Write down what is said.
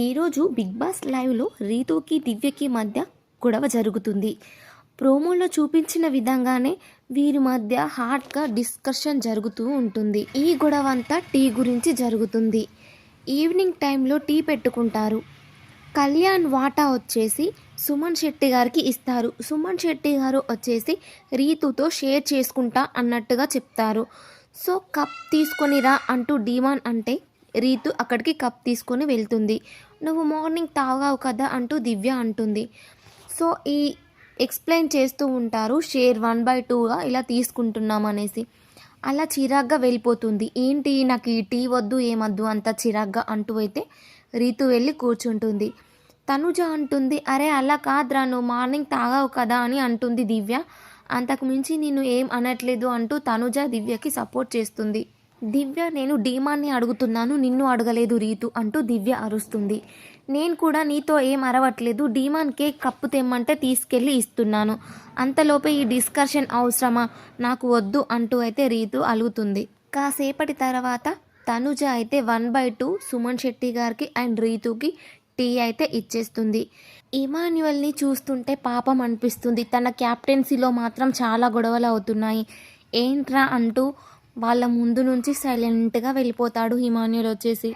ఈరోజు big boss లైవ్లో రీతుకి దివ్యకి మధ్య గొడవ జరుగుతుంది. ప్రోమోలో చూపించిన విధంగానే వీరి మధ్య హాట్గా డిస్కషన్ జరుగుతూ ఉంటుంది. ఈ గొడవ అంతా టీ గురించి జరుగుతుంది. ఈవినింగ్ టైంలో టీ పెట్టుకుంటారు. కళ్యాణ్ వాటా వచ్చేసి సుమన్ శెట్టి గారికి ఇస్తారు. సుమన్ శెట్టి గారు వచ్చేసి రీతుతో షేర్ చేసుకుంటా అన్నట్టుగా చెప్తారు. సో కప్ తీసుకొని రా అంటూ డిమాండ్ అంటే రీతు అక్కడికి కప్ తీసుకొని వెళ్తుంది. నువ్వు మార్నింగ్ తాగావు కదా అంటూ దివ్య అంటుంది. సో ఈ ఎక్స్ప్లెయిన్ చేస్తూ ఉంటారు, షేర్ 1/2గా ఇలా తీసుకుంటున్నాం అనేసి. అలా చిరాగ్గా వెళ్ళిపోతుంది. ఏంటి నాకు ఈ టీ వద్దు ఏమద్దు అంత చిరాగ్గా అంటూ అయితే రీతు వెళ్ళి కూర్చుంటుంది. తనుజ అంటుంది, అరే అలా కాదురా, నువ్వు మార్నింగ్ తాగావు కదా అని అంటుంది దివ్య. అంతకు మించి నేను ఏం అనట్లేదు అంటూ తనుజ దివ్యకి సపోర్ట్ చేస్తుంది. దివ్య, నేను డీమాన్ని అడుగుతున్నాను, నిన్ను అడగలేదు రీతు అంటూ దివ్య అరుస్తుంది. నేను కూడా నీతో ఏం అరవట్లేదు, డీమాన్ కేక్ కప్పు తెమ్మంటే తీసుకెళ్ళి ఇస్తున్నాను, అంతలోపే ఈ డిస్కషన్ అవసరమా, నాకు వద్దు అంటూ అయితే రీతు అలుగుతుంది. కాసేపటి తర్వాత తనుజ అయితే 1/2 సుమన్ శెట్టి గారికి అండ్ రీతుకి టీ అయితే ఇచ్చేస్తుంది. ఇమాన్యువల్ని చూస్తుంటే పాపం అనిపిస్తుంది. తన క్యాప్టెన్సీలో మాత్రం చాలా గొడవలు అవుతున్నాయి. ఏంట్రా అంటూ వాళ్ళ ముందు నుంచి సైలెంట్గా వెళ్ళిపోతాడు ఇమాన్యుల్ వచ్చేసి.